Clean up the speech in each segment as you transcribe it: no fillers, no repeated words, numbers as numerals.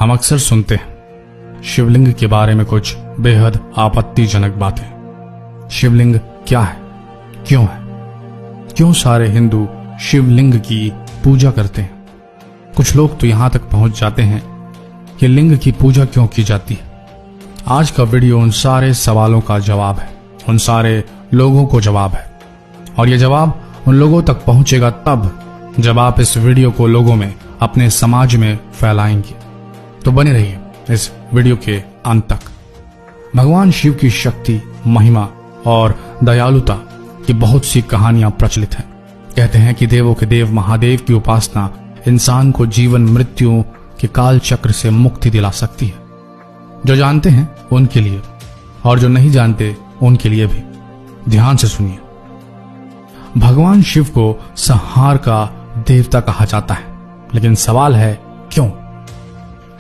हम अक्सर सुनते हैं शिवलिंग के बारे में कुछ बेहद आपत्तिजनक बातें। शिवलिंग क्या है, क्यों है, क्यों सारे हिंदू शिवलिंग की पूजा करते हैं? कुछ लोग तो यहां तक पहुंच जाते हैं कि लिंग की पूजा क्यों की जाती है। आज का वीडियो उन सारे सवालों का जवाब है, उन सारे लोगों को जवाब है, और यह जवाब उन लोगों तक पहुंचेगा तब जब आप इस वीडियो को लोगों में, अपने समाज में फैलाएंगे। तो बने रहिए इस वीडियो के अंत तक। भगवान शिव की शक्ति, महिमा और दयालुता की बहुत सी कहानियां प्रचलित हैं। कहते हैं कि देवों के देव महादेव की उपासना इंसान को जीवन मृत्यु के काल चक्र से मुक्ति दिला सकती है। जो जानते हैं उनके लिए, और जो नहीं जानते उनके लिए भी। ध्यान से सुनिए। भगवान शिव को संहार का देवता कहा जाता है, लेकिन सवाल है क्यों?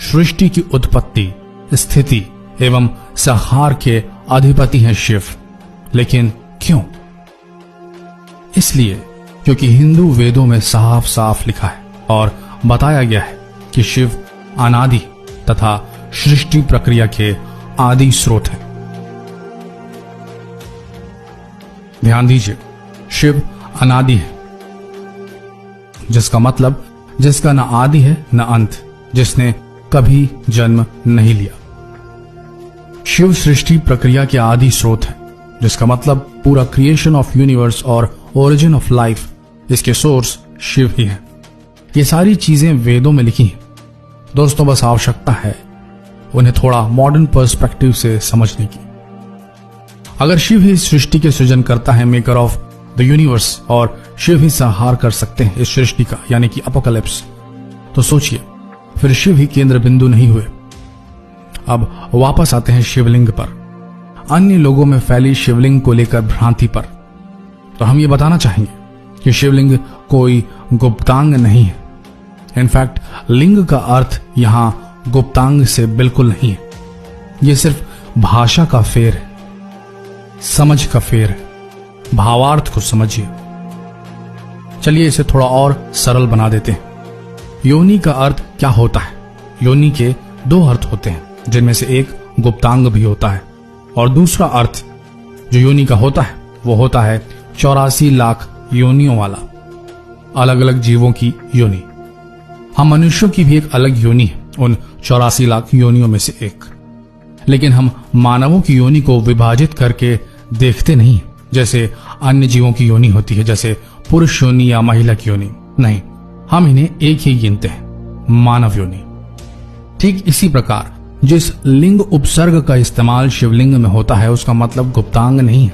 सृष्टि की उत्पत्ति, स्थिति एवं संहार के अधिपति हैं शिव, लेकिन क्यों? इसलिए क्योंकि हिंदू वेदों में साफ साफ लिखा है और बताया गया है कि शिव अनादि तथा सृष्टि प्रक्रिया के आदि स्रोत हैं। ध्यान दीजिए, शिव अनादि है, जिसका मतलब जिसका न आदि है न अंत, जिसने कभी जन्म नहीं लिया। शिव सृष्टि प्रक्रिया के आदि स्रोत है, जिसका मतलब पूरा क्रिएशन ऑफ यूनिवर्स और ओरिजिन ऑफ लाइफ, इसके सोर्स शिव ही है। ये सारी चीजें वेदों में लिखी हैं। दोस्तों, बस आवश्यकता है उन्हें थोड़ा मॉडर्न पर्सपेक्टिव से समझने की। अगर शिव ही सृष्टि के सृजन करता है, मेकर ऑफ द यूनिवर्स, और शिव ही संहार कर सकते हैं इस सृष्टि का, यानी कि अपोकलिप्स, तो सोचिए फिर शिव ही केंद्र बिंदु नहीं हुए? अब वापस आते हैं शिवलिंग पर, अन्य लोगों में फैली शिवलिंग को लेकर भ्रांति पर। तो हम ये बताना चाहेंगे कि शिवलिंग कोई गुप्तांग नहीं है। इनफैक्ट लिंग का अर्थ यहां गुप्तांग से बिल्कुल नहीं है। यह सिर्फ भाषा का फेर है, समझ का फेर है। भावार्थ को समझिए। चलिए इसे थोड़ा और सरल बना देते हैं। योनि का अर्थ क्या होता है? योनि के दो अर्थ होते हैं, जिनमें से एक गुप्तांग भी होता है, और दूसरा अर्थ जो योनि का होता है वो होता है 84 लाख योनियों वाला, अलग अलग जीवों की योनि। हम मनुष्यों की भी एक अलग योनि है, उन 84 लाख योनियों में से एक। लेकिन हम मानवों की योनि को विभाजित करके देखते नहीं, जैसे अन्य जीवों की योनि होती है, जैसे पुरुष योनि या महिला की योनि। नहीं, हम इन्हें एक ही गिनते हैं, मानव योनि। ठीक इसी प्रकार जिस लिंग उपसर्ग का इस्तेमाल शिवलिंग में होता है, उसका मतलब गुप्तांग नहीं है।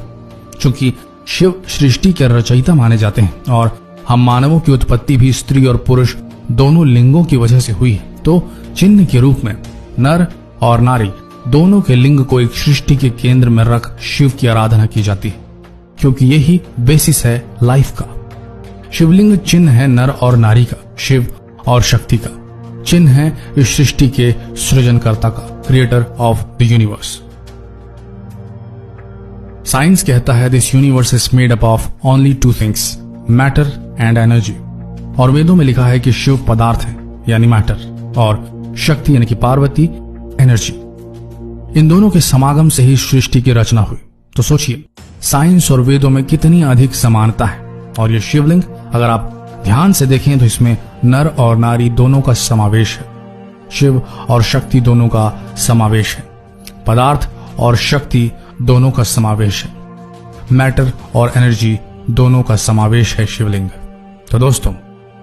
चूंकि शिव सृष्टि के रचयिता माने जाते हैं और हम मानवों की उत्पत्ति भी स्त्री और पुरुष दोनों लिंगों की वजह से हुई है, तो चिन्ह के रूप में नर और नारी दोनों के लिंग को एक सृष्टि के केंद्र में रख शिव की आराधना की जाती है, क्योंकि यही बेसिस है लाइफ का। शिवलिंग चिन्ह है नर और नारी का, शिव और शक्ति का। चिन्ह है इस सृष्टि के सृजनकर्ता का, creator of the universe. Science कहता है this universe is made up of only two things, matter and energy. और वेदों में लिखा है कि शिव पदार्थ है यानी मैटर, और शक्ति यानी कि पार्वती एनर्जी। इन दोनों के समागम से ही सृष्टि की रचना हुई। तो सोचिए साइंस और वेदों में कितनी अधिक समानता है। और ये शिवलिंग अगर आप ध्यान से देखें तो इसमें नर और नारी दोनों का समावेश है, शिव और शक्ति दोनों का समावेश है, पदार्थ और शक्ति दोनों का समावेश है, मैटर और एनर्जी दोनों का समावेश है शिवलिंग। तो दोस्तों,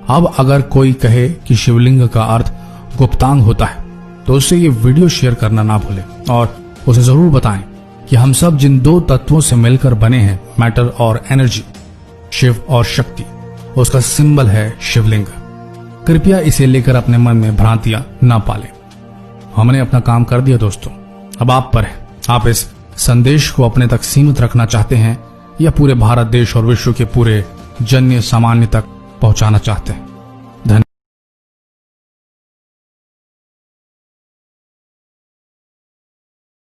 अब अगर कोई कहे कि शिवलिंग का अर्थ गुप्तांग होता है, तो उससे ये वीडियो शेयर करना ना भूलें, और उसे जरूर बताएं कि हम सब जिन दो तत्वों से मिलकर बने हैं, मैटर और एनर्जी, शिव और शक्ति, उसका सिंबल है शिवलिंग। कृपया इसे लेकर अपने मन में भ्रांतियां ना पालें। हमने अपना काम कर दिया दोस्तों, अब आप पर है। आप इस संदेश को अपने तक सीमित रखना चाहते हैं या पूरे भारत देश और विश्व के पूरे जन्य सामान्य तक पहुंचाना चाहते हैं?